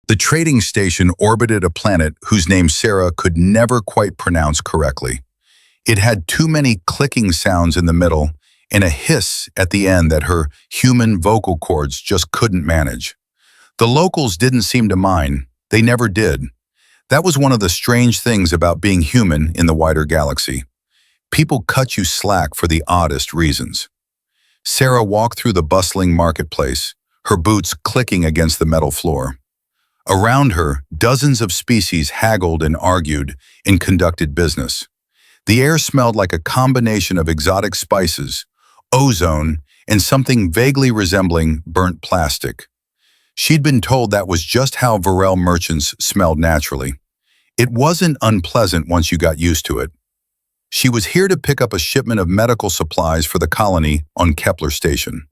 The trading station orbited a planet whose name Sarah could never quite pronounce correctly. It had too many clicking sounds in the middle and a hiss at the end that her human vocal cords just couldn't manage. The locals didn't seem to mind. They never did. That was one of the strange things about being human in the wider galaxy. People cut you slack for the oddest reasons. Sarah walked through the bustling marketplace, her boots clicking against the metal floor. Around her, dozens of species haggled and argued and conducted business. The air smelled like a combination of exotic spices, ozone, and something vaguely resembling burnt plastic. She'd been told that was just how Varel merchants smelled naturally. It wasn't unpleasant once you got used to it. She was here to pick up a shipment of medical supplies for the colony on Kepler Station.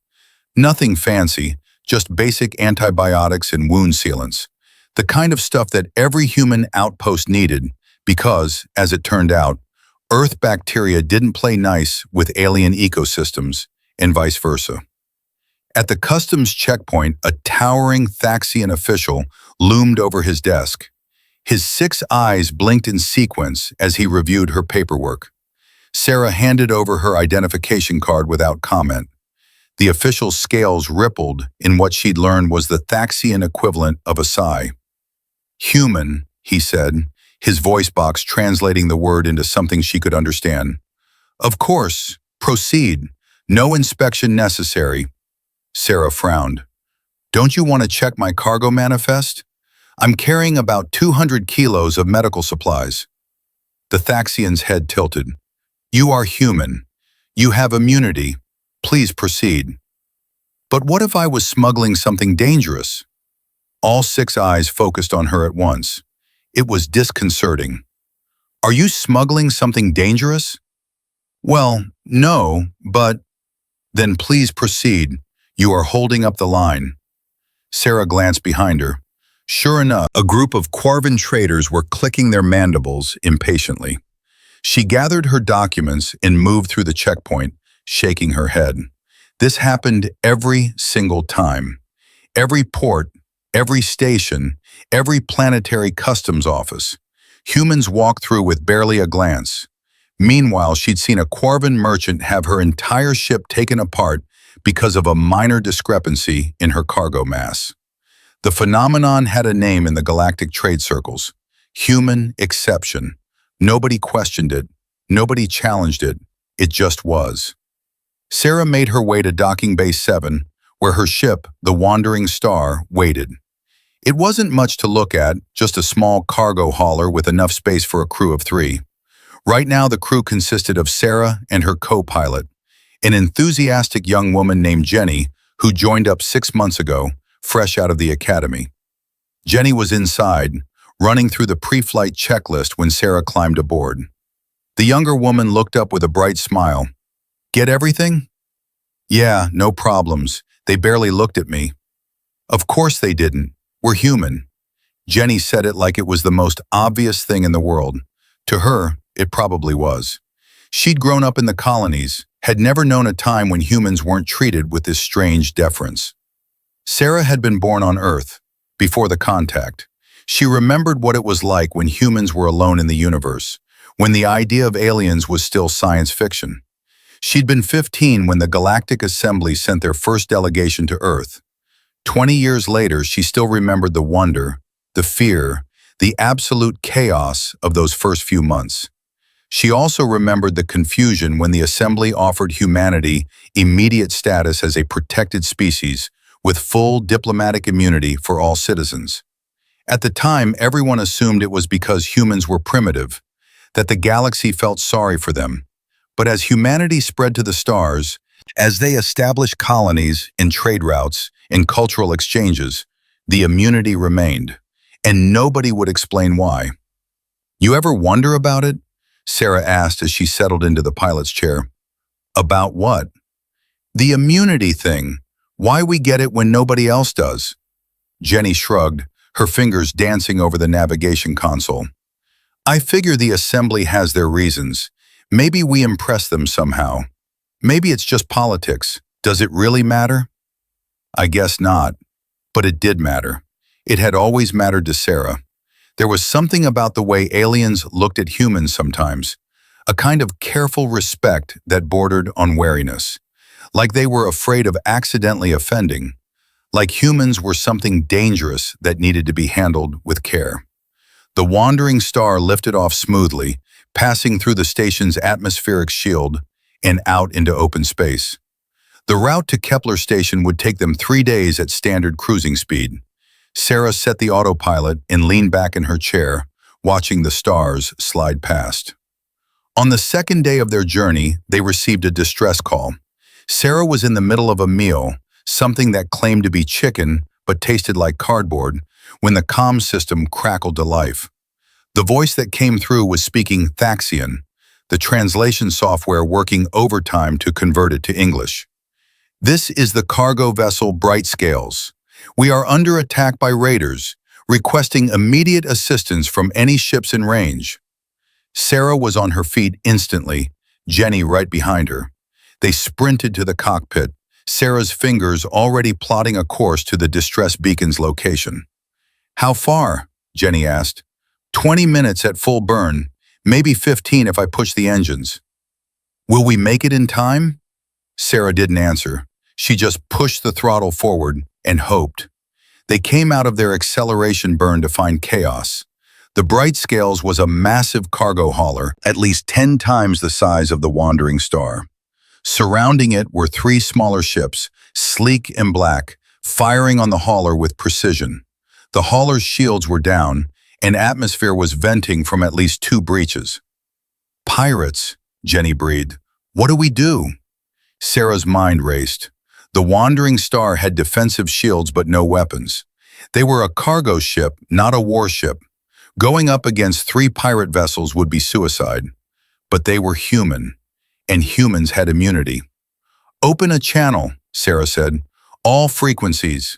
Nothing fancy, just basic antibiotics and wound sealants. The kind of stuff that every human outpost needed because, as it turned out, Earth bacteria didn't play nice with alien ecosystems, and vice versa. At the customs checkpoint, a towering Thaxian official loomed over his desk. His 6 eyes blinked in sequence as he reviewed her paperwork. Sarah handed over her identification card without comment. The official's scales rippled in what she'd learned was the Thaxian equivalent of a sigh. "Human," he said, his voice box translating the word into something she could understand. "Of course, proceed. No inspection necessary." Sarah frowned. "Don't you want to check my cargo manifest? I'm carrying about 200 kilos of medical supplies." The Thaxian's head tilted. "You are human. You have immunity. Please proceed." "But what if I was smuggling something dangerous?" All 6 eyes focused on her at once. It was disconcerting. "Are you smuggling something dangerous?" "Well, no, but—" "Then please proceed. You are holding up the line." Sarah glanced behind her. Sure enough, a group of Quarvan traders were clicking their mandibles impatiently. She gathered her documents and moved through the checkpoint, shaking her head. This happened every single time. Every port, every station, every planetary customs office. Humans walked through with barely a glance. Meanwhile, she'd seen a Quarvan merchant have her entire ship taken apart because of a minor discrepancy in her cargo mass. The phenomenon had a name in the galactic trade circles: human exception. Nobody questioned it. Nobody challenged it. It just was. Sarah made her way to Docking Bay 7, where her ship, the Wandering Star, waited. It wasn't much to look at, just a small cargo hauler with enough space for a crew of 3. Right now, the crew consisted of Sarah and her co-pilot, an enthusiastic young woman named Jenny, who joined up 6 months ago, fresh out of the academy. Jenny was inside, running through the pre-flight checklist when Sarah climbed aboard. The younger woman looked up with a bright smile. "Get everything?" "Yeah, no problems. They barely looked at me." "Of course they didn't. We're human." Jenny said it like it was the most obvious thing in the world. To her, it probably was. She'd grown up in the colonies, had never known a time when humans weren't treated with this strange deference. Sarah had been born on Earth, before the contact. She remembered what it was like when humans were alone in the universe, when the idea of aliens was still science fiction. She'd been 15 when the Galactic Assembly sent their first delegation to Earth. 20 years later, she still remembered the wonder, the fear, the absolute chaos of those first few months. She also remembered the confusion when the Assembly offered humanity immediate status as a protected species with full diplomatic immunity for all citizens. At the time, everyone assumed it was because humans were primitive, that the galaxy felt sorry for them. But as humanity spread to the stars, as they established colonies and trade routes and cultural exchanges, the immunity remained, and nobody would explain why. "You ever wonder about it?" Sarah asked as she settled into the pilot's chair. "About what?" "The immunity thing. Why we get it when nobody else does." Jenny shrugged, her fingers dancing over the navigation console. "I figure the Assembly has their reasons. Maybe we impress them somehow. Maybe it's just politics. Does it really matter?" "I guess not. But it did matter. It had always mattered to Sarah. There was something about the way aliens looked at humans sometimes, a kind of careful respect that bordered on wariness, like they were afraid of accidentally offending, like humans were something dangerous that needed to be handled with care. The wandering star lifted off smoothly, passing through the station's atmospheric shield and out into open space. The route to Kepler Station would take them 3 days at standard cruising speed. Sarah set the autopilot and leaned back in her chair, watching the stars slide past. On the second day of their journey, they received a distress call. Sarah was in the middle of a meal, something that claimed to be chicken but tasted like cardboard, when the comm system crackled to life. The voice that came through was speaking Thaxian, the translation software working overtime to convert it to English. "This is the cargo vessel Bright Scales. We are under attack by raiders, requesting immediate assistance from any ships in range." Sarah was on her feet instantly, Jenny right behind her. They sprinted to the cockpit, Sarah's fingers already plotting a course to the distress beacon's location. "How far?" Jenny asked. 20 minutes at full burn, maybe 15 if I push the engines." "Will we make it in time?" Sarah didn't answer. She just pushed the throttle forward and hoped. They came out of their acceleration burn to find chaos. The Bright Scales was a massive cargo hauler, at least 10 times the size of the Wandering Star. Surrounding it were 3 smaller ships, sleek and black, firing on the hauler with precision. The hauler's shields were down, and atmosphere was venting from at least 2 breaches. "Pirates," Jenny breathed. "What do we do?" Sarah's mind raced. The Wandering Star had defensive shields but no weapons. They were a cargo ship, not a warship. Going up against 3 pirate vessels would be suicide. But they were human, and humans had immunity. "Open a channel," Sarah said. "All frequencies."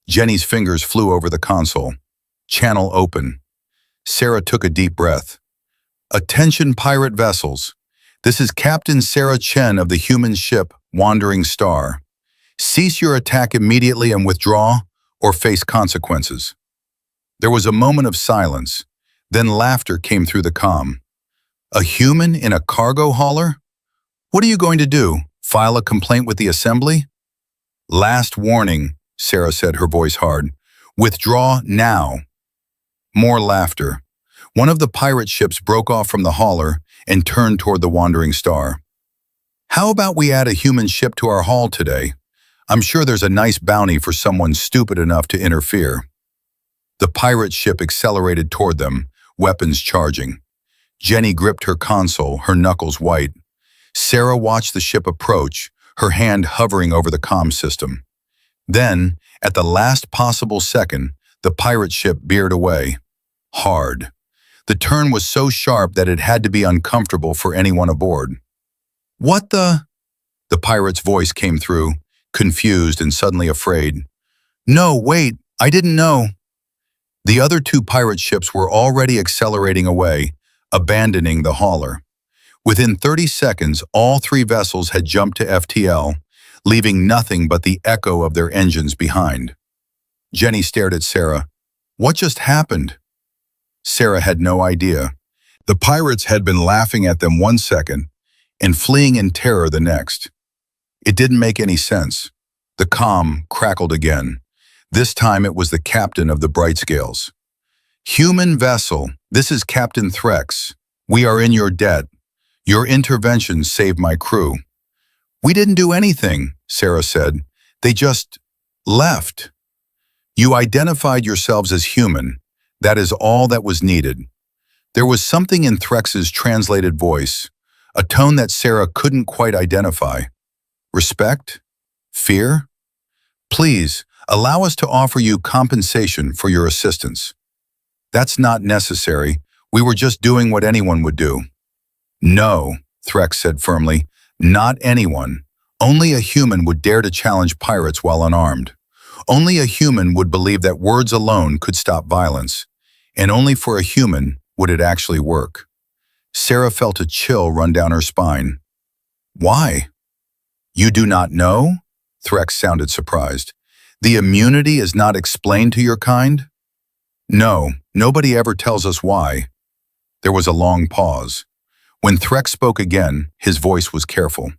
Jenny's fingers flew over the console. Channel open. Sarah took a deep breath. "Attention pirate vessels. This is Captain Sarah Chen of the human ship Wandering Star. Cease your attack immediately and withdraw, or face consequences." There was a moment of silence, then laughter came through the comm. "A human in a cargo hauler? What are you going to do, file a complaint with the assembly?" "Last warning," Sarah said, her voice hard. "Withdraw now." More laughter. One of the pirate ships broke off from the hauler and turned toward the Wandering Star. "How about we add a human ship to our haul today? I'm sure there's a nice bounty for someone stupid enough to interfere." The pirate ship accelerated toward them, weapons charging. Jenny gripped her console, her knuckles white. Sarah watched the ship approach, her hand hovering over the comm system. Then, at the last possible second, the pirate ship veered away. Hard. The turn was so sharp that it had to be uncomfortable for anyone aboard. "What the?" The pirate's voice came through, confused and suddenly afraid. "No, wait, I didn't know." The other 2 pirate ships were already accelerating away, abandoning the hauler. Within 30 seconds, all 3 vessels had jumped to FTL, leaving nothing but the echo of their engines behind. Jenny stared at Sarah. "What just happened?" Sarah had no idea. The pirates had been laughing at them 1 second and fleeing in terror the next. It didn't make any sense. The comm crackled again. This time it was the captain of the Bright Scales. "Human vessel, this is Captain Threx. We are in your debt. Your intervention saved my crew." "We didn't do anything," Sarah said. "They just left." "You identified yourselves as human. That is all that was needed." There was something in Threx's translated voice, a tone that Sarah couldn't quite identify. Respect? Fear? "Please, allow us to offer you compensation for your assistance." "That's not necessary. We were just doing what anyone would do." "No," Threx said firmly, "not anyone. Only a human would dare to challenge pirates while unarmed. Only a human would believe that words alone could stop violence. And only for a human would it actually work." Sarah felt a chill run down her spine. "Why?" "You do not know?" Threx sounded surprised. The immunity is not explained to your kind? No, nobody ever tells us why. There was a long pause. When Threx spoke again, his voice was careful.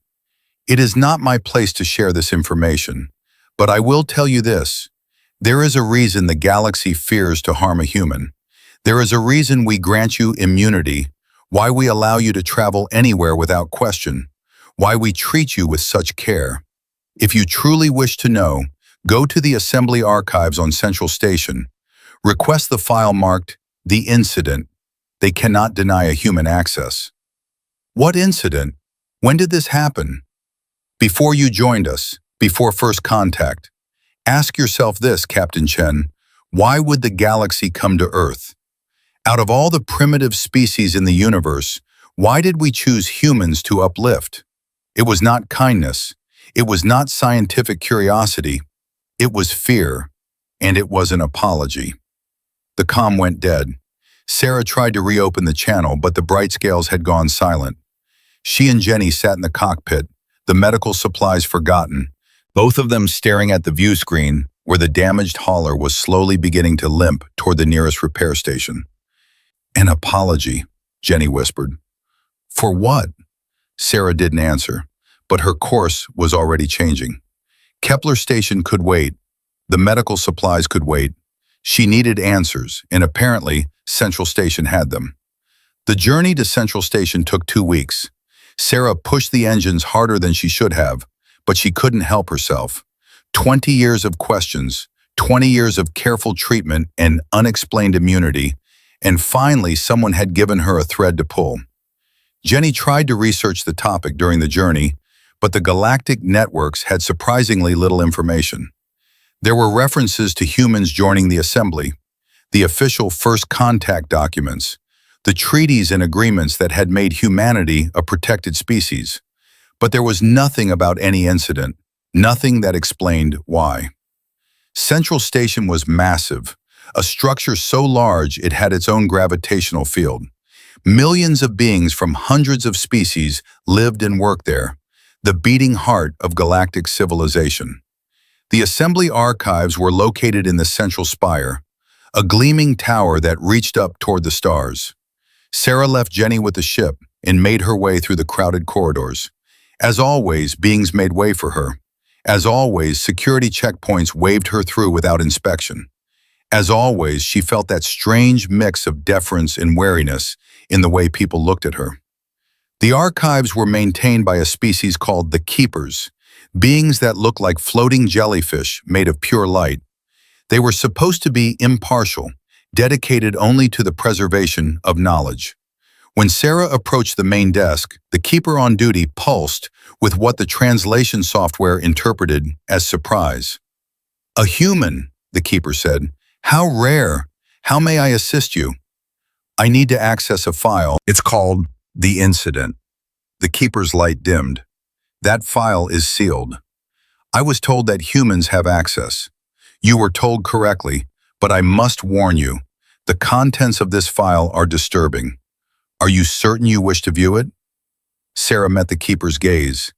It is not my place to share this information, but I will tell you this. There is a reason the galaxy fears to harm a human. There is a reason we grant you immunity, why we allow you to travel anywhere without question, why we treat you with such care. If you truly wish to know, go to the Assembly Archives on Central Station. Request the file marked, The Incident. They cannot deny a human access. What incident? When did this happen? Before you joined us, before first contact. Ask yourself this, Captain Chen. Why would the galaxy come to Earth? Out of all the primitive species in the universe, why did we choose humans to uplift? It was not kindness. It was not scientific curiosity. It was fear. And it was an apology. The comm went dead. Sarah tried to reopen the channel, but the bright scales had gone silent. She and Jenny sat in the cockpit, the medical supplies forgotten, both of them staring at the view screen where the damaged hauler was slowly beginning to limp toward the nearest repair station. An apology, Jenny whispered. For what? Sarah didn't answer, but her course was already changing. Kepler Station could wait. The medical supplies could wait. She needed answers, and apparently, Central Station had them. The journey to Central Station took 2 weeks. Sarah pushed the engines harder than she should have, but she couldn't help herself. 20 years of questions, 20 years of careful treatment and unexplained immunity, and finally someone had given her a thread to pull. Jenny tried to research the topic during the journey, but the galactic networks had surprisingly little information. There were references to humans joining the assembly, the official first contact documents, the treaties and agreements that had made humanity a protected species. But there was nothing about any incident, nothing that explained why. Central Station was massive, a structure so large it had its own gravitational field. Millions of beings from hundreds of species lived and worked there, the beating heart of galactic civilization. The assembly archives were located in the central spire, a gleaming tower that reached up toward the stars. Sarah left Jenny with the ship and made her way through the crowded corridors. As always, beings made way for her. As always, security checkpoints waved her through without inspection. As always, she felt that strange mix of deference and wariness in the way people looked at her. The archives were maintained by a species called the Keepers, beings that looked like floating jellyfish made of pure light. They were supposed to be impartial, dedicated only to the preservation of knowledge. When Sarah approached the main desk, the keeper on duty pulsed with what the translation software interpreted as surprise. "A human," the keeper said. "How rare. How may I assist you?" "I need to access a file. It's called The Incident." The keeper's light dimmed. "That file is sealed. I was told that humans have access. You were told correctly, but I must warn you. The contents of this file are disturbing. Are you certain you wish to view it?" Sarah met the keeper's gaze,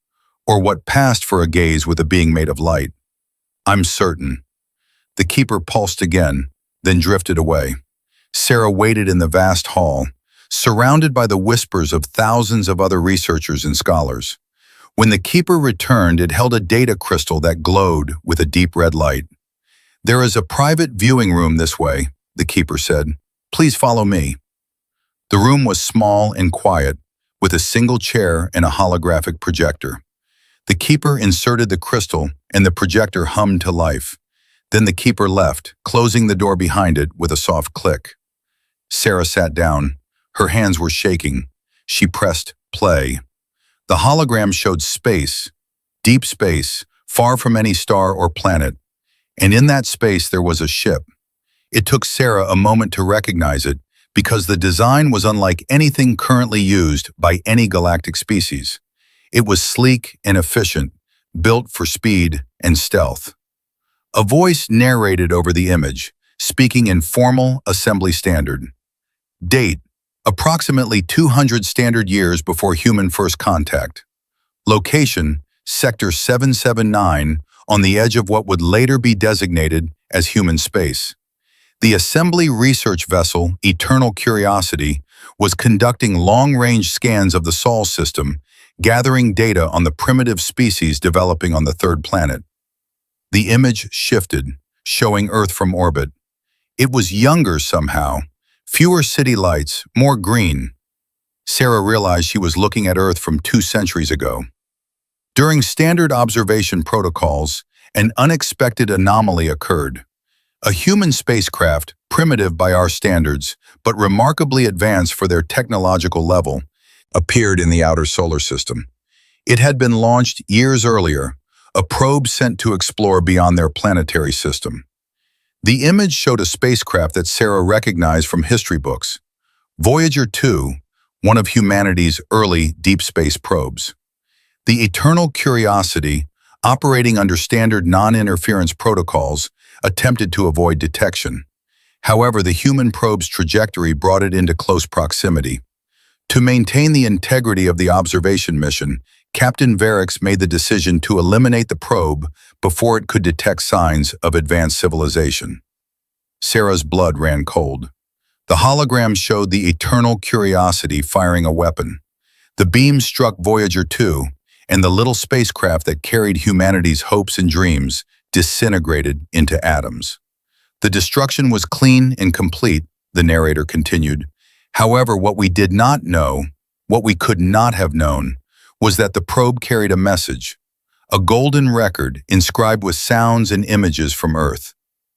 or what passed for a gaze with a being made of light. "I'm certain." The keeper pulsed again, then drifted away. Sarah waited in the vast hall, surrounded by the whispers of thousands of other researchers and scholars. When the keeper returned, it held a data crystal that glowed with a deep red light. "There is a private viewing room this way," the keeper said. "Please follow me." The room was small and quiet, with a single chair and a holographic projector. The keeper inserted the crystal, and the projector hummed to life. Then the keeper left, closing the door behind it with a soft click. Sarah sat down. Her hands were shaking. She pressed play. The hologram showed space, deep space, far from any star or planet. And in that space there was a ship. It took Sarah a moment to recognize it, because the design was unlike anything currently used by any galactic species. It was sleek and efficient, built for speed and stealth. A voice narrated over the image, speaking in formal assembly standard. Date: approximately 200 standard years before human first contact. Location: Sector 779 on the edge of what would later be designated as human space. The assembly research vessel, Eternal Curiosity, was conducting long-range scans of the Sol system, gathering data on the primitive species developing on the third planet. The image shifted, showing Earth from orbit. It was younger somehow, fewer city lights, more green. Sarah realized she was looking at Earth from 2 centuries ago. During standard observation protocols, an unexpected anomaly occurred. A human spacecraft, primitive by our standards, but remarkably advanced for their technological level, appeared in the outer solar system. It had been launched years earlier, a probe sent to explore beyond their planetary system. The image showed a spacecraft that Sarah recognized from history books. Voyager 2, one of humanity's early deep space probes. The Eternal Curiosity, operating under standard non-interference protocols, attempted to avoid detection. However, the human probe's trajectory brought it into close proximity. To maintain the integrity of the observation mission, Captain Varix made the decision to eliminate the probe before it could detect signs of advanced civilization. Sarah's blood ran cold. The hologram showed the Eternal Curiosity firing a weapon. The beam struck Voyager 2, and the little spacecraft that carried humanity's hopes and dreams disintegrated into atoms. The destruction was clean and complete, the narrator continued. However, what we did not know, what we could not have known, was that the probe carried a message, a golden record inscribed with sounds and images from Earth.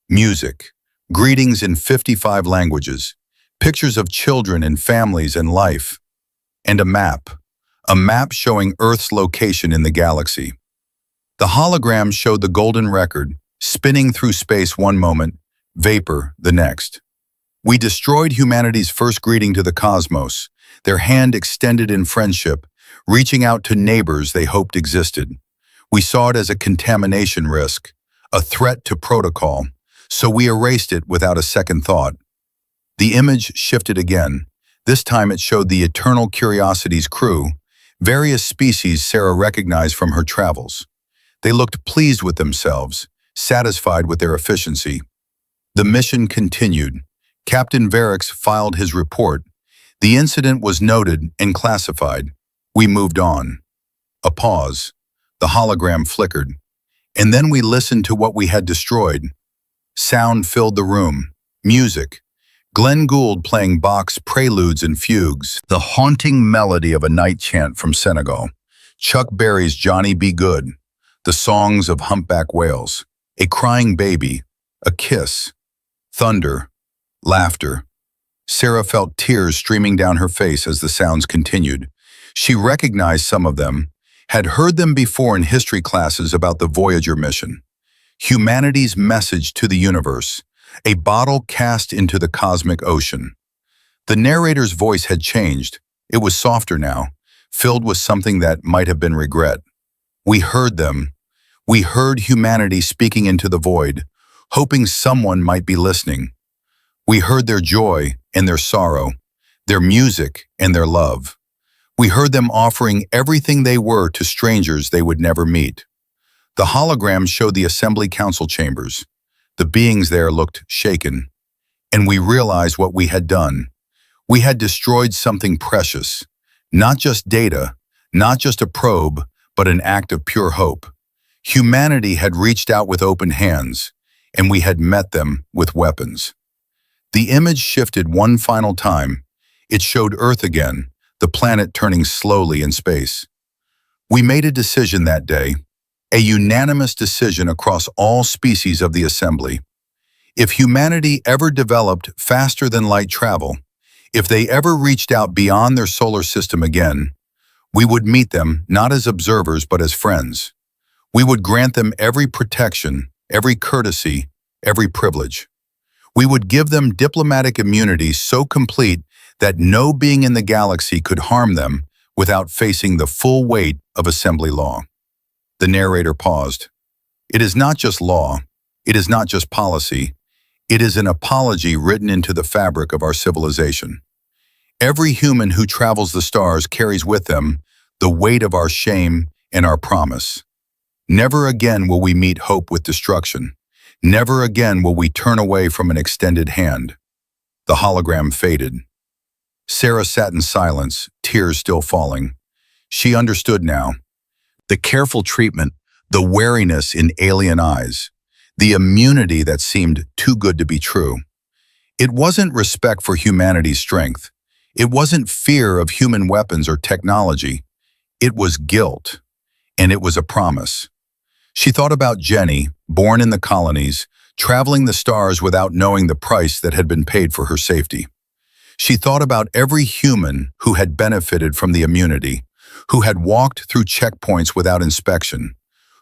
Music, greetings in 55 languages, pictures of children and families and life, and a map showing Earth's location in the galaxy. The hologram showed the golden record, spinning through space one moment, vapor the next. We destroyed humanity's first greeting to the cosmos, their hand extended in friendship, reaching out to neighbors they hoped existed. We saw it as a contamination risk, a threat to protocol, so we erased it without a second thought. The image shifted again. This time it showed the Eternal Curiosity's crew, various species Sarah recognized from her travels. They looked pleased with themselves, satisfied with their efficiency. The mission continued. Captain Varix filed his report. The incident was noted and classified. We moved on. A pause. The hologram flickered. And then we listened to what we had destroyed. Sound filled the room. Music. Glenn Gould playing Bach's preludes and fugues, the haunting melody of a night chant from Senegal. Chuck Berry's Johnny Be Good, the songs of humpback whales, a crying baby, a kiss, thunder, laughter. Sarah felt tears streaming down her face as the sounds continued. She recognized some of them, had heard them before in history classes about the Voyager mission. Humanity's message to the universe, a bottle cast into the cosmic ocean. The narrator's voice had changed. It was softer now, filled with something that might have been regret. We heard them. We heard humanity speaking into the void, hoping someone might be listening. We heard their joy and their sorrow, their music and their love. We heard them offering everything they were to strangers they would never meet. The hologram showed the assembly council chambers. The beings there looked shaken, and we realized what we had done. We had destroyed something precious, not just data, not just a probe, but an act of pure hope. Humanity had reached out with open hands, and we had met them with weapons. The image shifted one final time. It showed Earth again, the planet turning slowly in space. We made a decision that day, a unanimous decision across all species of the assembly. If humanity ever developed faster than light travel, if they ever reached out beyond their solar system again, we would meet them not as observers but as friends. We would grant them every protection, every courtesy, every privilege. We would give them diplomatic immunity so complete that no being in the galaxy could harm them without facing the full weight of assembly law. The narrator paused. It is not just law. It is not just policy. It is an apology written into the fabric of our civilization. Every human who travels the stars carries with them the weight of our shame and our promise. Never again will we meet hope with destruction. Never again will we turn away from an extended hand. The hologram faded. Sarah sat in silence, tears still falling. She understood now. The careful treatment, the wariness in alien eyes, the immunity that seemed too good to be true. It wasn't respect for humanity's strength. It wasn't fear of human weapons or technology. It was guilt, and it was a promise. She thought about Jenny, born in the colonies, traveling the stars without knowing the price that had been paid for her safety. She thought about every human who had benefited from the immunity, who had walked through checkpoints without inspection,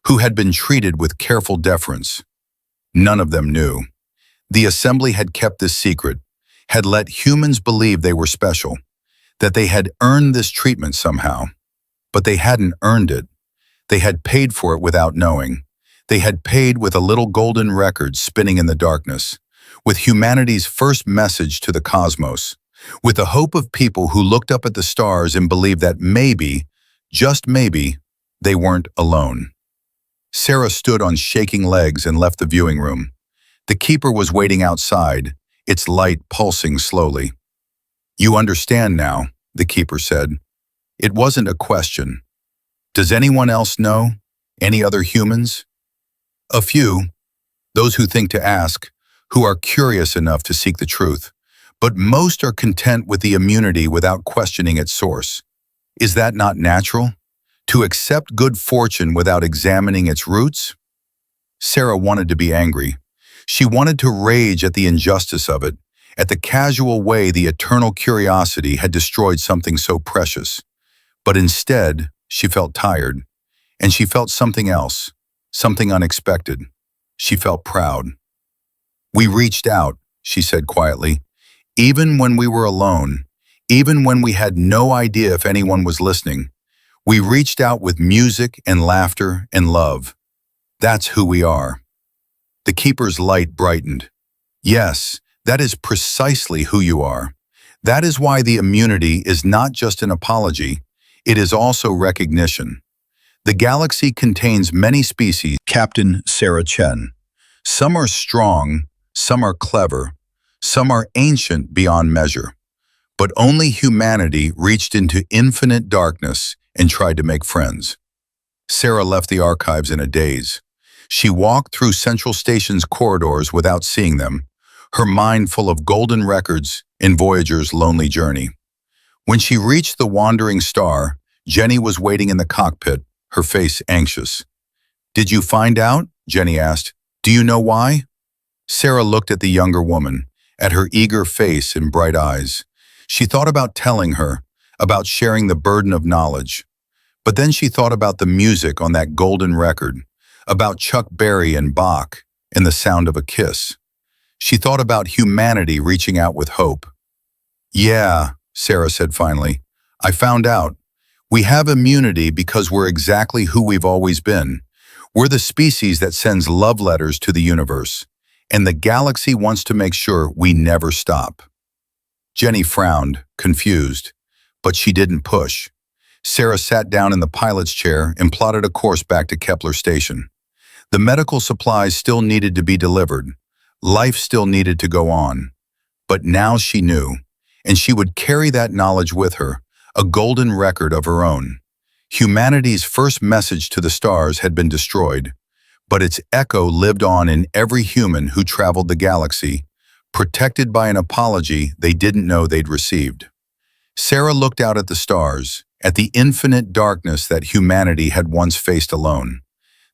who had been treated with careful deference. None of them knew. The assembly had kept this secret, had let humans believe they were special, that they had earned this treatment somehow. But they hadn't earned it. They had paid for it without knowing. They had paid with a little golden record spinning in the darkness, with humanity's first message to the cosmos, with the hope of people who looked up at the stars and believed that maybe, just maybe, they weren't alone. Sarah stood on shaking legs and left the viewing room. The keeper was waiting outside, its light pulsing slowly. "You understand now," the keeper said. It wasn't a question. "Does anyone else know? Any other humans?" "A few, those who think to ask, who are curious enough to seek the truth. But most are content with the immunity without questioning its source. Is that not natural? To accept good fortune without examining its roots?" Sarah wanted to be angry. She wanted to rage at the injustice of it, at the casual way the eternal curiosity had destroyed something so precious. But instead, she felt tired, and she felt something else, something unexpected. She felt proud. "We reached out," she said quietly, "even when we were alone, even when we had no idea if anyone was listening. We reached out with music and laughter and love. That's who we are." The keeper's light brightened. "Yes, that is precisely who you are. That is why the immunity is not just an apology, it is also recognition. The galaxy contains many species," Captain Sarah Chen. "Some are strong, some are clever, some are ancient beyond measure. But only humanity reached into infinite darkness and tried to make friends." Sarah left the archives in a daze. She walked through Central Station's corridors without seeing them, her mind full of golden records in Voyager's lonely journey. When she reached the wandering star, Jenny was waiting in the cockpit, her face anxious. "Did you find out?" Jenny asked. "Do you know why?" Sarah looked at the younger woman, at her eager face and bright eyes. She thought about telling her, about sharing the burden of knowledge. But then she thought about the music on that golden record, about Chuck Berry and Bach and the sound of a kiss. She thought about humanity reaching out with hope. "Yeah," Sarah said finally, "I found out. We have immunity because we're exactly who we've always been. We're the species that sends love letters to the universe, and the galaxy wants to make sure we never stop." Jenny frowned, confused, but she didn't push. Sarah sat down in the pilot's chair and plotted a course back to Kepler Station. The medical supplies still needed to be delivered. Life still needed to go on. But now she knew, and she would carry that knowledge with her, a golden record of her own. Humanity's first message to the stars had been destroyed, but its echo lived on in every human who traveled the galaxy, protected by an apology they didn't know they'd received. Sarah looked out at the stars, at the infinite darkness that humanity had once faced alone.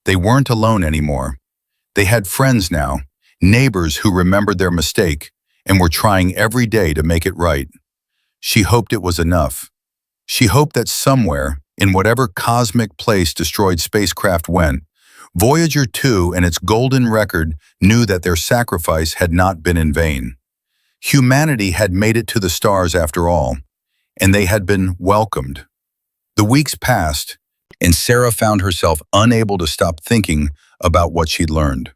They weren't alone anymore. They had friends now, neighbors who remembered their mistake and were trying every day to make it right. She hoped it was enough. She hoped that somewhere, in whatever cosmic place destroyed spacecraft went, Voyager 2 and its golden record knew that their sacrifice had not been in vain. Humanity had made it to the stars after all, and they had been welcomed. The weeks passed, and Sarah found herself unable to stop thinking about what she'd learned.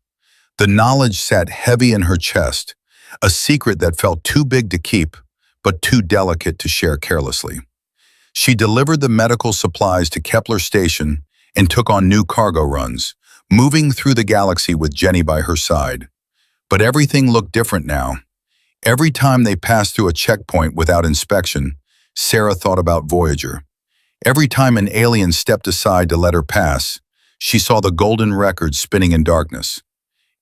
The knowledge sat heavy in her chest, a secret that felt too big to keep, but too delicate to share carelessly. She delivered the medical supplies to Kepler Station and took on new cargo runs, moving through the galaxy with Jenny by her side. But everything looked different now. Every time they passed through a checkpoint without inspection, Sarah thought about Voyager. Every time an alien stepped aside to let her pass, she saw the golden record spinning in darkness.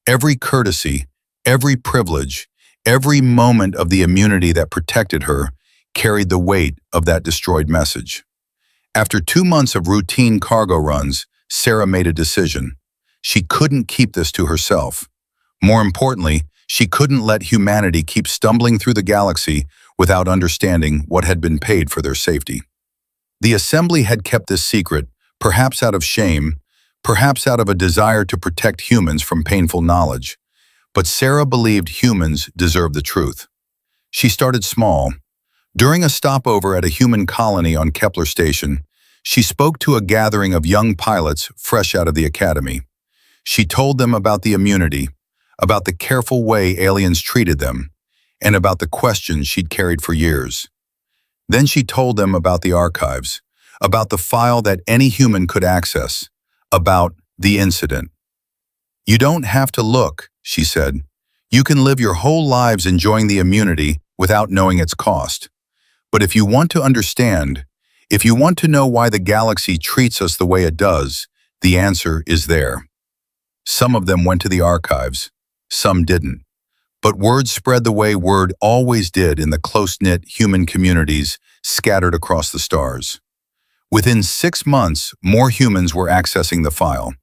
Every courtesy, every privilege, every moment of the immunity that protected her carried the weight of that destroyed message. After 2 months of routine cargo runs, Sarah made a decision. She couldn't keep this to herself. More importantly, she couldn't let humanity keep stumbling through the galaxy without understanding what had been paid for their safety. The Assembly had kept this secret, perhaps out of shame, perhaps out of a desire to protect humans from painful knowledge. But Sarah believed humans deserved the truth. She started small. During a stopover at a human colony on Kepler Station, she spoke to a gathering of young pilots fresh out of the academy. She told them about the immunity, about the careful way aliens treated them, and about the questions she'd carried for years. Then she told them about the archives, about the file that any human could access, about the incident. "You don't have to look," she said. "You can live your whole lives enjoying the immunity without knowing its cost. But if you want to understand, if you want to know why the galaxy treats us the way it does, the answer is there." Some of them went to the archives. Some didn't. But word spread the way word always did in the close-knit human communities scattered across the stars. Within 6 months, more humans were accessing the file.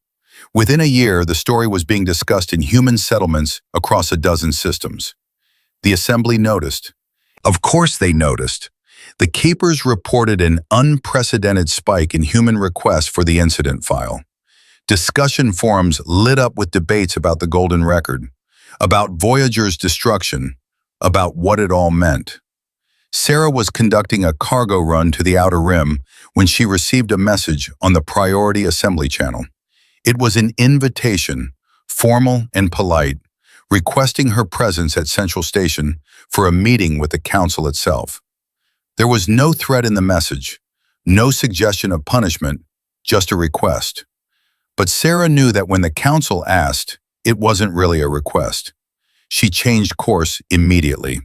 Within a year, the story was being discussed in human settlements across a dozen systems. The Assembly noticed. Of course they noticed. The Keepers reported an unprecedented spike in human requests for the incident file. Discussion forums lit up with debates about the Golden Record, about Voyager's destruction, about what it all meant. Sarah was conducting a cargo run to the Outer Rim when she received a message on the Priority Assembly channel. It was an invitation, formal and polite, requesting her presence at Central Station for a meeting with the Council itself. There was no threat in the message, no suggestion of punishment, just a request. But Sarah knew that when the Council asked, it wasn't really a request. She changed course immediately.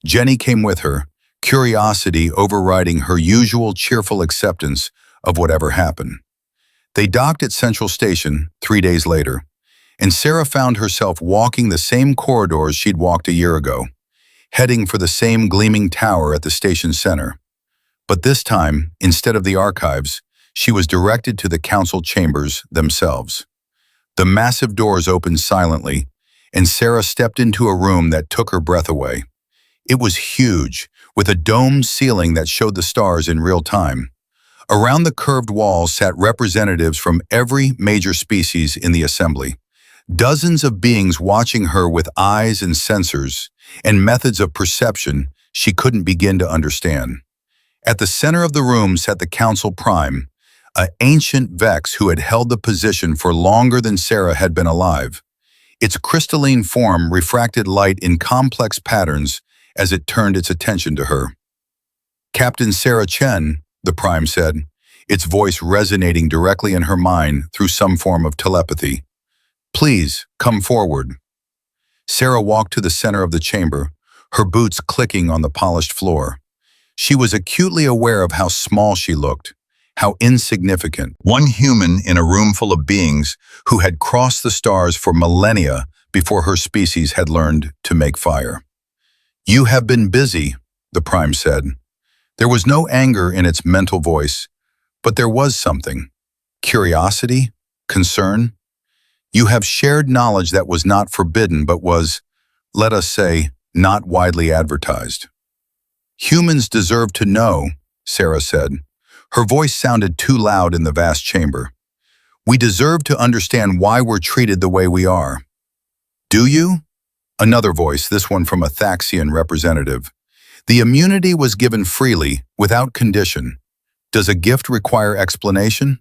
Jenny came with her, curiosity overriding her usual cheerful acceptance of whatever happened. They docked at Central Station 3 days later, and Sarah found herself walking the same corridors she'd walked a year ago, heading for the same gleaming tower at the station center. But this time, instead of the archives, she was directed to the council chambers themselves. The massive doors opened silently, and Sarah stepped into a room that took her breath away. It was huge, with a domed ceiling that showed the stars in real time. Around the curved walls sat representatives from every major species in the Assembly. Dozens of beings watching her with eyes and sensors, and methods of perception she couldn't begin to understand. At the center of the room sat the Council Prime, an ancient Vex who had held the position for longer than Sarah had been alive. Its crystalline form refracted light in complex patterns as it turned its attention to her. "Captain Sarah Chen," the Prime said, its voice resonating directly in her mind through some form of telepathy. "Please, come forward." Sarah walked to the center of the chamber, her boots clicking on the polished floor. She was acutely aware of how small she looked, how insignificant. One human in a room full of beings who had crossed the stars for millennia before her species had learned to make fire. "You have been busy," the Prime said. There was no anger in its mental voice, but there was something. Curiosity? Concern? "You have shared knowledge that was not forbidden but was, let us say, not widely advertised." "Humans deserve to know," Sarah said. Her voice sounded too loud in the vast chamber. "We deserve to understand why we're treated the way we are." "Do you?" Another voice, this one from a Thaxian representative. "The immunity was given freely, without condition. Does a gift require explanation?"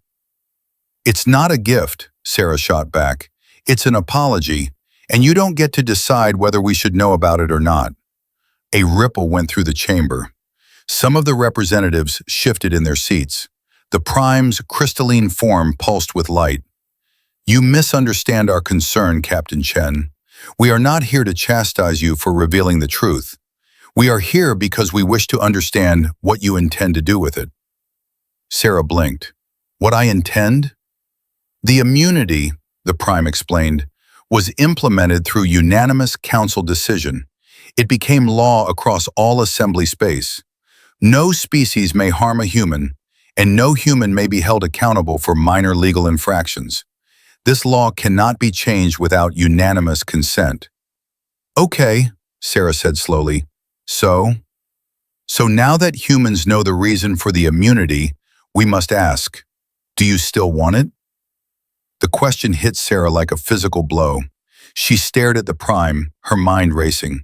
"It's not a gift," Sarah shot back. "It's an apology, and you don't get to decide whether we should know about it or not." A ripple went through the chamber. Some of the representatives shifted in their seats. The Prime's crystalline form pulsed with light. You misunderstand our concern, Captain Chen. We are not here to chastise you for revealing the truth. We are here because we wish to understand what you intend to do with it. Sarah blinked. What I intend? The immunity, the Prime explained, was implemented through unanimous council decision. It became law across all assembly space. No species may harm a human, and no human may be held accountable for minor legal infractions. This law cannot be changed without unanimous consent. Okay, Sarah said slowly. So now that humans know the reason for the immunity, we must ask, do you still want it? The question hit Sarah like a physical blow. She stared at the Prime, her mind racing.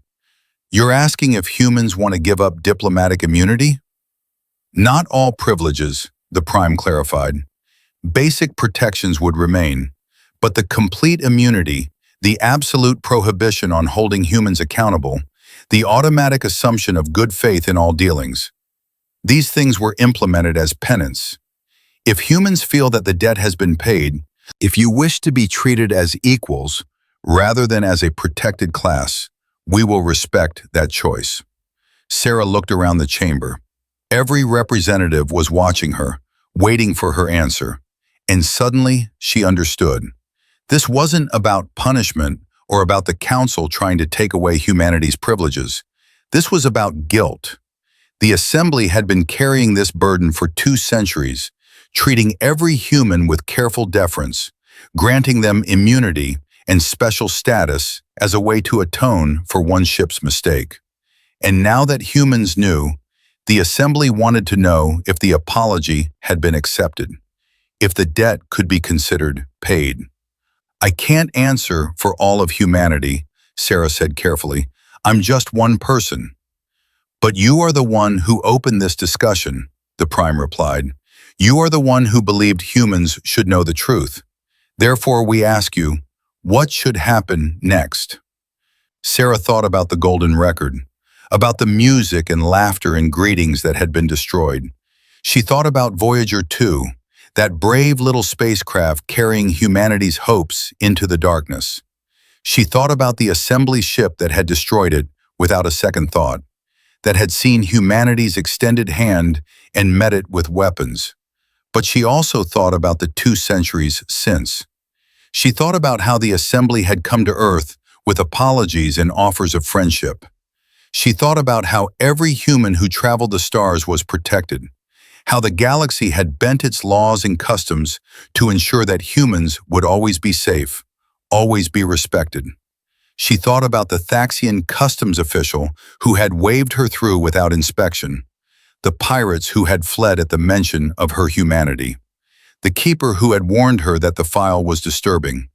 You're asking if humans want to give up diplomatic immunity? Not all privileges, the Prime clarified. Basic protections would remain, but the complete immunity, the absolute prohibition on holding humans accountable, the automatic assumption of good faith in all dealings. These things were implemented as penance. If humans feel that the debt has been paid, if you wish to be treated as equals rather than as a protected class, we will respect that choice. Sarah looked around the chamber. Every representative was watching her, waiting for her answer. And suddenly, she understood. This wasn't about punishment or about the council trying to take away humanity's privileges. This was about guilt. The assembly had been carrying this burden for 2 centuries, treating every human with careful deference, granting them immunity and special status as a way to atone for one ship's mistake. And now that humans knew, the assembly wanted to know if the apology had been accepted, if the debt could be considered paid. I can't answer for all of humanity, Sarah said carefully. I'm just one person. But you are the one who opened this discussion, the Prime replied. You are the one who believed humans should know the truth. Therefore, we ask you, what should happen next? Sarah thought about the golden record, about the music and laughter and greetings that had been destroyed. She thought about Voyager 2, that brave little spacecraft carrying humanity's hopes into the darkness. She thought about the assembly ship that had destroyed it without a second thought, that had seen humanity's extended hand and met it with weapons. But she also thought about the 2 centuries since. She thought about how the assembly had come to Earth with apologies and offers of friendship. She thought about how every human who traveled the stars was protected, how the galaxy had bent its laws and customs to ensure that humans would always be safe, always be respected. She thought about the Thaxian customs official who had waved her through without inspection, the pirates who had fled at the mention of her humanity, the keeper who had warned her that the file was disturbing.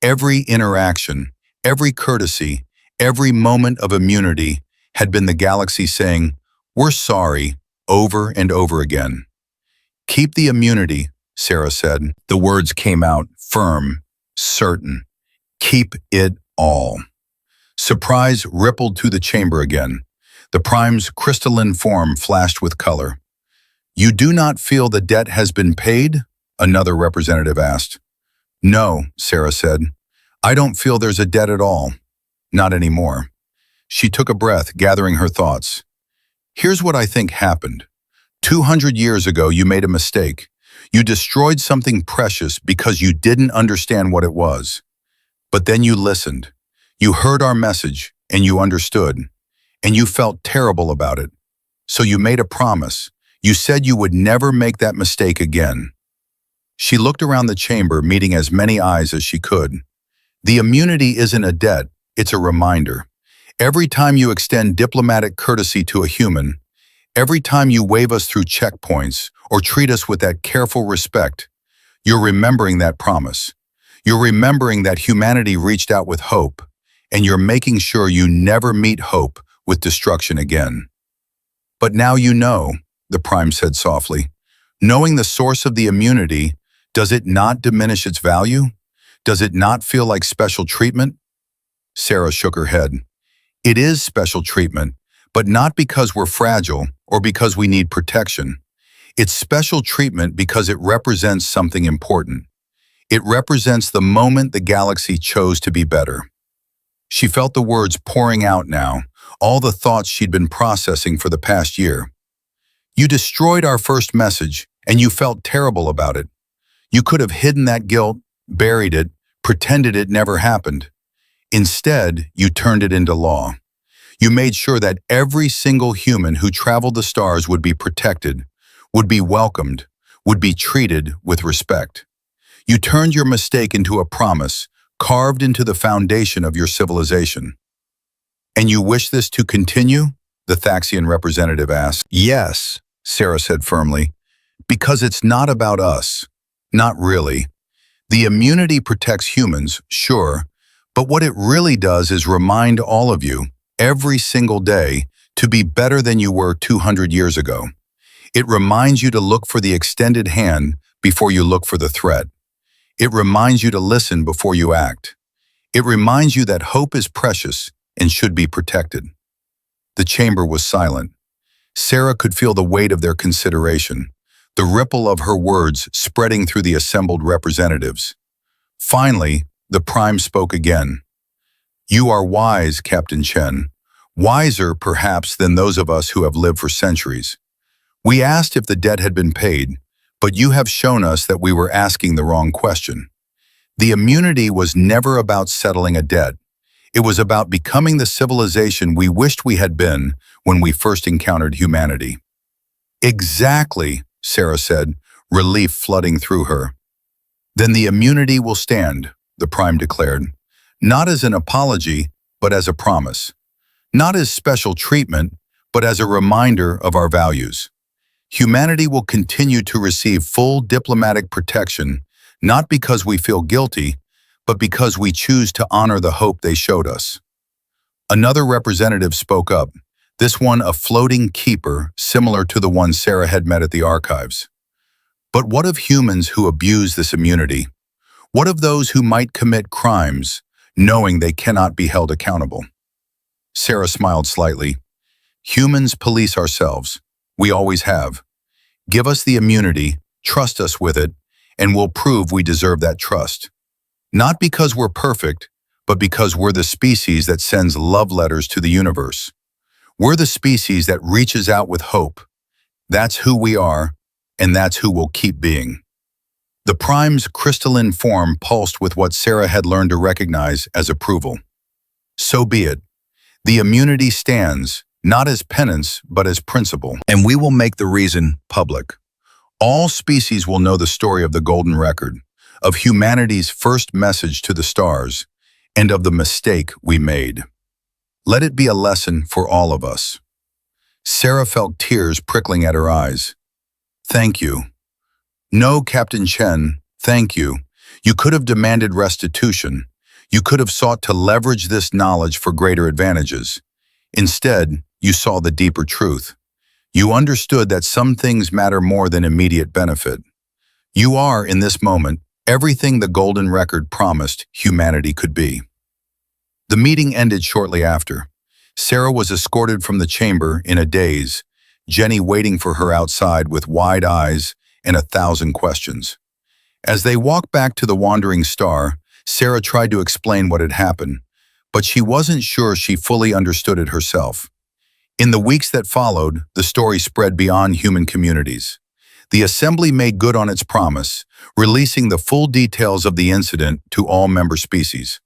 Every interaction, every courtesy, every moment of immunity had been the galaxy saying, "We're sorry," over and over again. "Keep the immunity," Sarah said. The words came out firm, certain. "Keep it all." Surprise rippled through the chamber again. The Prime's crystalline form flashed with color. "You do not feel the debt has been paid?" another representative asked. "No," Sarah said. "I don't feel there's a debt at all. Not anymore." She took a breath, gathering her thoughts. "Here's what I think happened. 200 years ago, you made a mistake. You destroyed something precious because you didn't understand what it was. But then you listened. You heard our message, and you understood. And you felt terrible about it. So you made a promise. You said you would never make that mistake again." She looked around the chamber, meeting as many eyes as she could. The immunity isn't a debt, it's a reminder. Every time you extend diplomatic courtesy to a human, every time you wave us through checkpoints or treat us with that careful respect, you're remembering that promise. You're remembering that humanity reached out with hope, and you're making sure you never meet hope with destruction again. "But now you know," the Prime said softly. "Knowing the source of the immunity, does it not diminish its value? Does it not feel like special treatment?" Sarah shook her head. "It is special treatment, but not because we're fragile or because we need protection. It's special treatment because it represents something important. It represents the moment the galaxy chose to be better. She felt the words pouring out now, all the thoughts she'd been processing for the past year. You destroyed our first message, and you felt terrible about it. You could have hidden that guilt, buried it, pretended it never happened. Instead, you turned it into law. You made sure that every single human who traveled the stars would be protected, would be welcomed, would be treated with respect. You turned your mistake into a promise, carved into the foundation of your civilization. And you wish this to continue? The Thaxian representative asked. Yes, Sarah said firmly, because it's not about us. Not really. The immunity protects humans, sure, but what it really does is remind all of you, every single day, to be better than you were 200 years ago. It reminds you to look for the extended hand before you look for the threat. It reminds you to listen before you act. It reminds you that hope is precious and should be protected. The chamber was silent. Sarah could feel the weight of their consideration, the ripple of her words spreading through the assembled representatives. Finally, the Prime spoke again. You are wise, Captain Chen. Wiser, perhaps, than those of us who have lived for centuries. We asked if the debt had been paid, but you have shown us that we were asking the wrong question. The immunity was never about settling a debt. It was about becoming the civilization we wished we had been when we first encountered humanity. Exactly, Sarah said, relief flooding through her. Then the immunity will stand, the Prime declared, not as an apology, but as a promise. Not as special treatment, but as a reminder of our values. Humanity will continue to receive full diplomatic protection, not because we feel guilty, but because we choose to honor the hope they showed us. Another representative spoke up, this one a floating keeper similar to the one Sarah had met at the archives. But what of humans who abuse this immunity? What of those who might commit crimes, knowing they cannot be held accountable? Sarah smiled slightly. Humans police ourselves. We always have. Give us the immunity, trust us with it, and we'll prove we deserve that trust. Not because we're perfect, but because we're the species that sends love letters to the universe. We're the species that reaches out with hope. That's who we are, and that's who we'll keep being. The Prime's crystalline form pulsed with what Sarah had learned to recognize as approval. So be it. The immunity stands, not as penance, but as principle. And we will make the reason public. All species will know the story of the Golden Record, of humanity's first message to the stars, and of the mistake we made. Let it be a lesson for all of us. Sarah felt tears prickling at her eyes. Thank you. No, Captain Chen, thank you. You could have demanded restitution. You could have sought to leverage this knowledge for greater advantages. Instead, you saw the deeper truth. You understood that some things matter more than immediate benefit. You are, in this moment, everything the Golden Record promised humanity could be. The meeting ended shortly after. Sarah was escorted from the chamber in a daze, Jenny waiting for her outside with wide eyes and 1,000 questions. As they walked back to the wandering star, Sarah tried to explain what had happened, but she wasn't sure she fully understood it herself. In the weeks that followed, the story spread beyond human communities. The assembly made good on its promise, releasing the full details of the incident to all member species.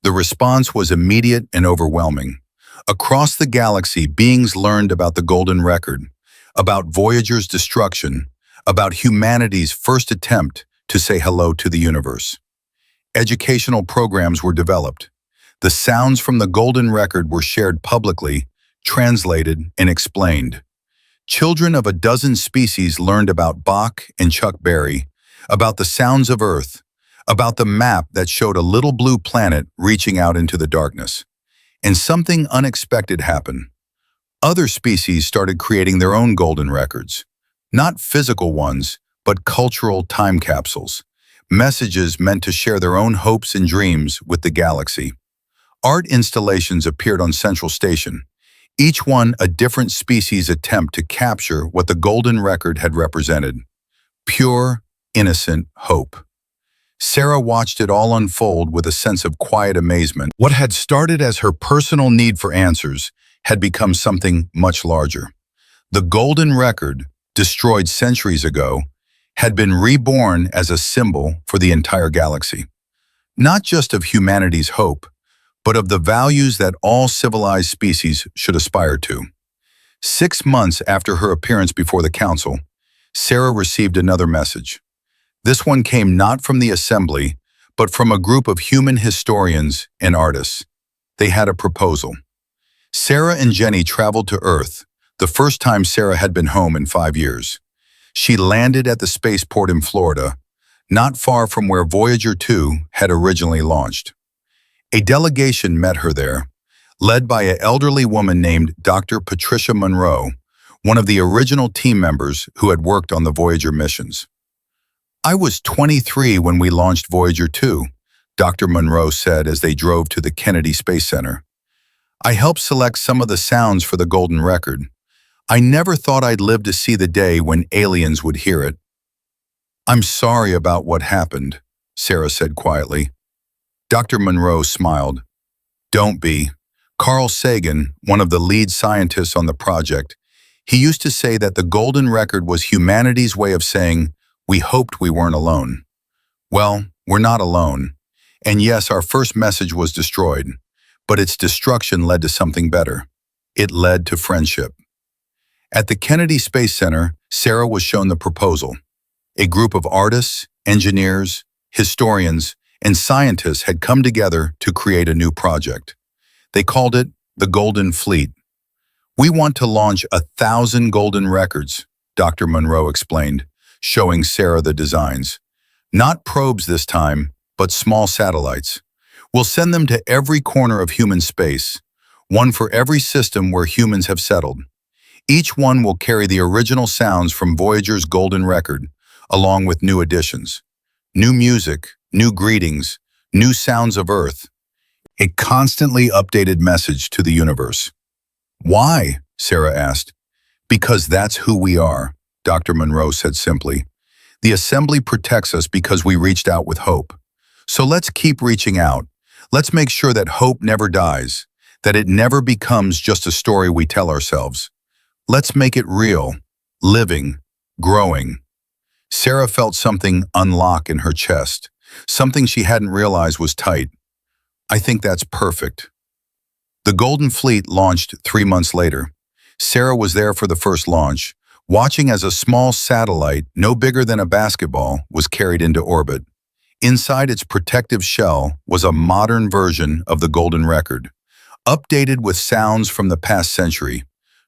The response was immediate and overwhelming. Across the galaxy, beings learned about the Golden Record, about Voyager's destruction, about humanity's first attempt to say hello to the universe. Educational programs were developed. The sounds from the Golden Record were shared publicly, translated, and explained. Children of a dozen species learned about Bach and Chuck Berry, about the sounds of Earth, about the map that showed a little blue planet reaching out into the darkness. And something unexpected happened. Other species started creating their own golden records. Not physical ones, but cultural time capsules. Messages meant to share their own hopes and dreams with the galaxy. Art installations appeared on Central Station. each one a different species' attempt to capture what the golden record had represented: pure, innocent hope. Sarah watched it all unfold with a sense of quiet amazement. What had started as her personal need for answers had become something much larger. The golden record, destroyed centuries ago, had been reborn as a symbol for the entire galaxy. Not just of humanity's hope, but of the values that all civilized species should aspire to. 6 months after her appearance before the council, Sarah received another message. This one came not from the assembly, but from a group of human historians and artists. They had a proposal. Sarah and Jenny traveled to Earth, the first time Sarah had been home in 5 years. She landed at the spaceport in Florida, not far from where Voyager 2 had originally launched. A delegation met her there, led by an elderly woman named Dr. Patricia Monroe, one of the original team members who had worked on the Voyager missions. "I was 23 when we launched Voyager 2, Dr. Monroe said as they drove to the Kennedy Space Center. "I helped select some of the sounds for the golden record. I never thought I'd live to see the day when aliens would hear it." "I'm sorry about what happened," Sarah said quietly. Dr. Monroe smiled. "Don't be. Carl Sagan, one of the lead scientists on the project, he used to say that the golden record was humanity's way of saying, we hoped we weren't alone. Well, we're not alone. And yes, our first message was destroyed, but its destruction led to something better. It led to friendship." At the Kennedy Space Center, Sarah was shown the proposal. A group of artists, engineers, historians, and scientists had come together to create a new project. They called it the Golden Fleet. "We want to launch 1,000 golden records," Dr. Monroe explained, showing Sarah the designs. "Not probes this time, but small satellites. We'll send them to every corner of human space, one for every system where humans have settled. Each one will carry the original sounds from Voyager's golden record, along with new additions. New music, new greetings, new sounds of Earth. A constantly updated message to the universe." "Why?" Sarah asked. "Because that's who we are," Dr. Monroe said simply. "The assembly protects us because we reached out with hope. So let's keep reaching out. Let's make sure that hope never dies, that it never becomes just a story we tell ourselves. Let's make it real, living, growing." Sarah felt something unlock in her chest, something she hadn't realized was tight. "I think that's perfect." The Golden Fleet launched 3 months later. Sarah was there for the first launch, watching as a small satellite, no bigger than a basketball, was carried into orbit. Inside its protective shell was a modern version of the golden record, updated with sounds from the past century,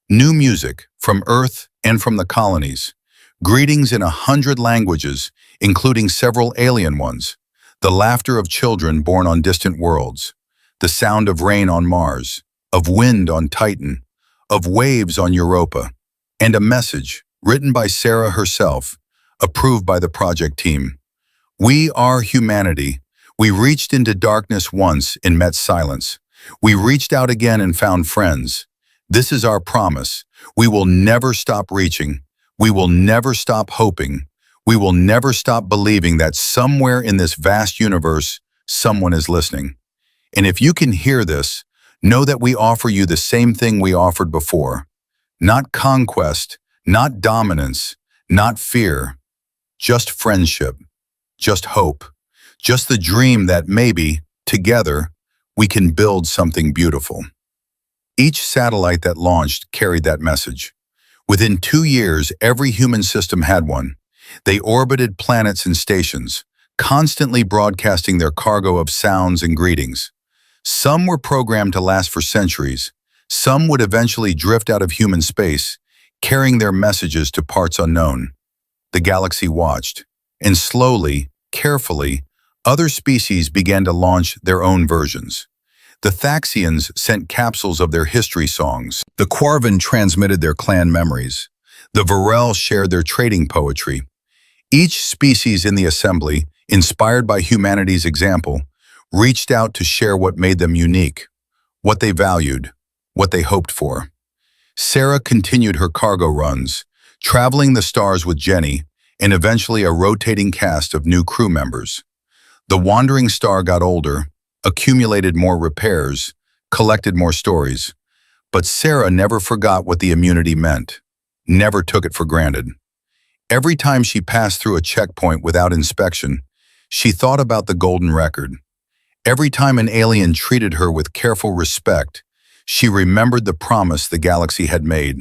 new music from Earth and from the colonies, greetings in 100 languages, including several alien ones, the laughter of children born on distant worlds, the sound of rain on Mars, of wind on Titan, of waves on Europa, and a message written by Sarah herself, approved by the project team. "We are humanity. We reached into darkness once and met silence. We reached out again and found friends. This is our promise. We will never stop reaching. We will never stop hoping. We will never stop believing that somewhere in this vast universe, someone is listening. And if you can hear this, know that we offer you the same thing we offered before. Not conquest, not dominance, not fear. Just friendship, just hope, just the dream that maybe, together, we can build something beautiful." Each satellite that launched carried that message. Within 2 years, every human system had one. They orbited planets and stations, constantly broadcasting their cargo of sounds and greetings. Some were programmed to last for centuries. Some would eventually drift out of human space, carrying their messages to parts unknown. The galaxy watched, and slowly, carefully, other species began to launch their own versions. The Thaxians sent capsules of their history songs. The Quarvan transmitted their clan memories. The Varel shared their trading poetry. Each species in the assembly, inspired by humanity's example, reached out to share what made them unique, what they valued, what they hoped for. Sarah continued her cargo runs, traveling the stars with Jenny and eventually a rotating cast of new crew members. The wandering star got older, accumulated more repairs, collected more stories. But Sarah never forgot what the immunity meant, never took it for granted. Every time she passed through a checkpoint without inspection, she thought about the golden record. Every time an alien treated her with careful respect, she remembered the promise the galaxy had made.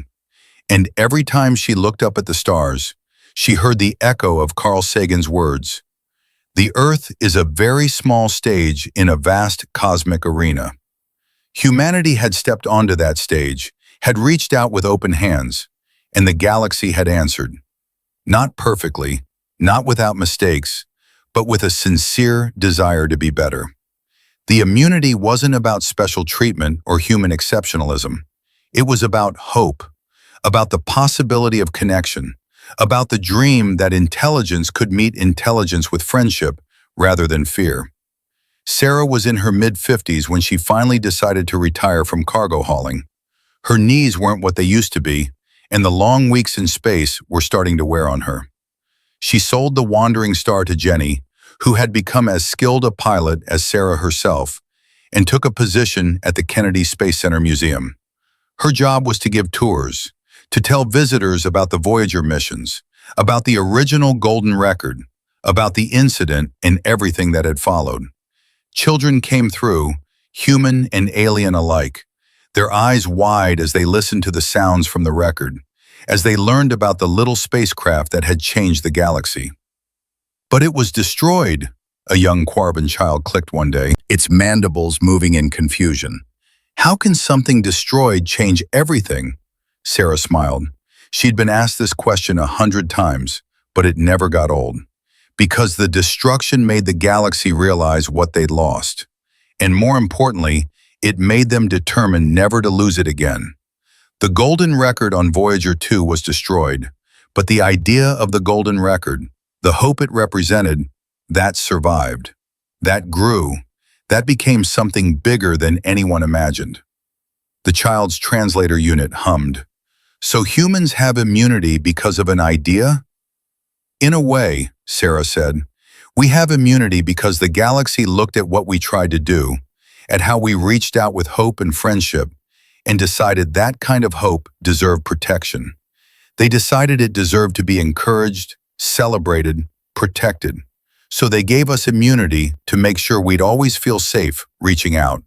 And every time she looked up at the stars, she heard the echo of Carl Sagan's words, "The Earth is a very small stage in a vast cosmic arena." Humanity had stepped onto that stage, had reached out with open hands, and the galaxy had answered. Not perfectly, not without mistakes, but with a sincere desire to be better. The immunity wasn't about special treatment or human exceptionalism. It was about hope, about the possibility of connection, about the dream that intelligence could meet intelligence with friendship rather than fear. Sarah was in her mid-50s when she finally decided to retire from cargo hauling. Her knees weren't what they used to be, and the long weeks in space were starting to wear on her. She sold the wandering star to Jenny, who had become as skilled a pilot as Sarah herself, and took a position at the Kennedy Space Center Museum. Her job was to give tours, to tell visitors about the Voyager missions, about the original golden record, about the incident and everything that had followed. Children came through, human and alien alike, their eyes wide as they listened to the sounds from the record, as they learned about the little spacecraft that had changed the galaxy. "But it was destroyed," a young Quarban child clicked one day, its mandibles moving in confusion. "How can something destroyed change everything?" Sarah smiled. She'd been asked this question 100 times, but it never got old. Because the destruction made the galaxy realize what they'd lost. And more importantly, it made them determined never to lose it again. The golden record on Voyager 2 was destroyed, but the idea of the golden record, the hope it represented, that survived. That grew. That became something bigger than anyone imagined. The child's translator unit hummed. "So humans have immunity because of an idea?" "In a way," Sarah said. "We have immunity because the galaxy looked at what we tried to do, at how we reached out with hope and friendship, and decided that kind of hope deserved protection. They decided it deserved to be encouraged, celebrated, protected. So they gave us immunity to make sure we'd always feel safe reaching out."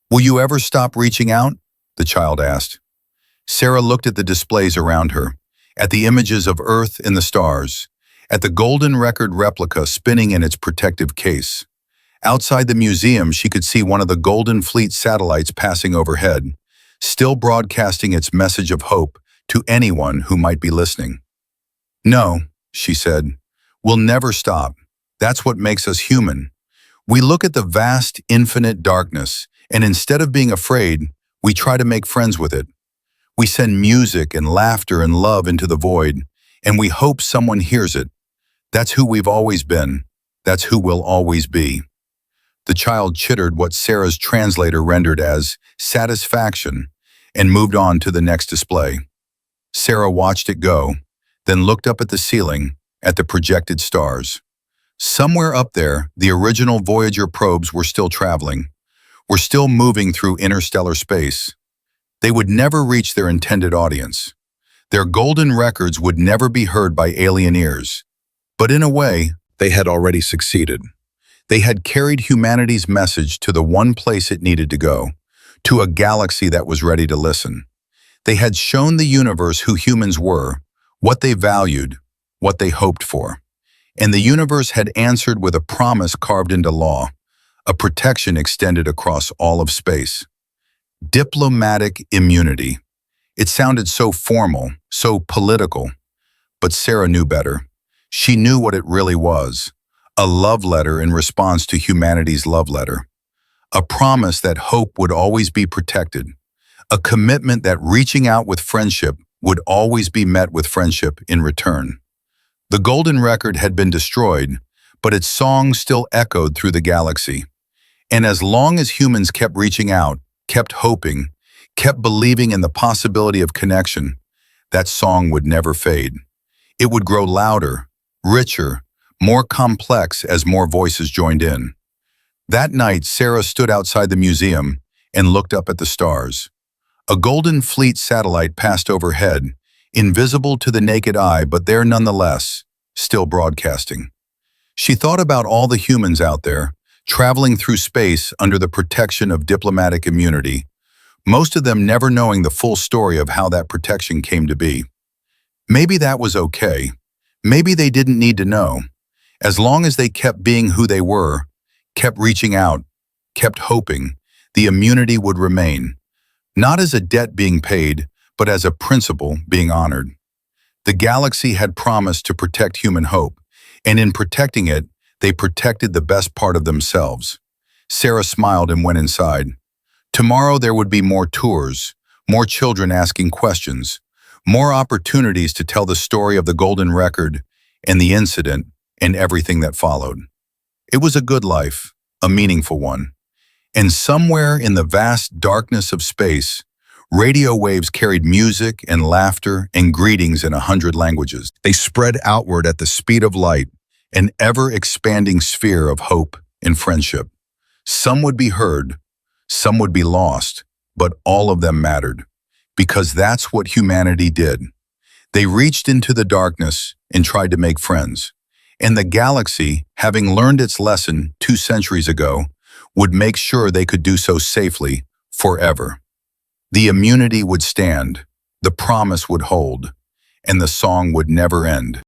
"Will you ever stop reaching out?" the child asked. Sarah looked at the displays around her, at the images of Earth and the stars, at the golden record replica spinning in its protective case. Outside the museum, she could see one of the Golden Fleet satellites passing overhead, still broadcasting its message of hope to anyone who might be listening. "No," she said, "we'll never stop. That's what makes us human. We look at the vast, infinite darkness, and instead of being afraid, we try to make friends with it. We send music and laughter and love into the void, and we hope someone hears it. That's who we've always been. That's who we'll always be." The child chittered what Sarah's translator rendered as satisfaction and moved on to the next display. Sarah watched it go, then looked up at the ceiling, at the projected stars. Somewhere up there, the original Voyager probes were still traveling, were still moving through interstellar space. They would never reach their intended audience. Their golden records would never be heard by alien ears. But in a way, they had already succeeded. They had carried humanity's message to the one place it needed to go, to a galaxy that was ready to listen. They had shown the universe who humans were, what they valued, what they hoped for. And the universe had answered with a promise carved into law, a protection extended across all of space. Diplomatic immunity. It sounded so formal, so political. But Sarah knew better. She knew what it really was. A love letter in response to humanity's love letter. A promise that hope would always be protected. A commitment that reaching out with friendship would always be met with friendship in return. The golden record had been destroyed, but its song still echoed through the galaxy. And as long as humans kept reaching out, kept hoping, kept believing in the possibility of connection, that song would never fade. It would grow louder, richer, more complex as more voices joined in. That night, Sarah stood outside the museum and looked up at the stars. A Golden Fleet satellite passed overhead, invisible to the naked eye, but there nonetheless, still broadcasting. She thought about all the humans out there, traveling through space under the protection of diplomatic immunity, most of them never knowing the full story of how that protection came to be. Maybe that was okay. Maybe they didn't need to know. As long as they kept being who they were, kept reaching out, kept hoping, the immunity would remain. Not as a debt being paid, but as a principle being honored. The galaxy had promised to protect human hope, and in protecting it, they protected the best part of themselves. Sarah smiled and went inside. Tomorrow there would be more tours, more children asking questions, more opportunities to tell the story of the Golden Record and the incident and everything that followed. It was a good life, a meaningful one. And somewhere in the vast darkness of space, radio waves carried music and laughter and greetings in 100 languages. They spread outward at the speed of light, an ever-expanding sphere of hope and friendship. Some would be heard, some would be lost, but all of them mattered, because that's what humanity did. They reached into the darkness and tried to make friends. And the galaxy, having learned its lesson 2 centuries ago, would make sure they could do so safely, forever. The immunity would stand, the promise would hold, and the song would never end.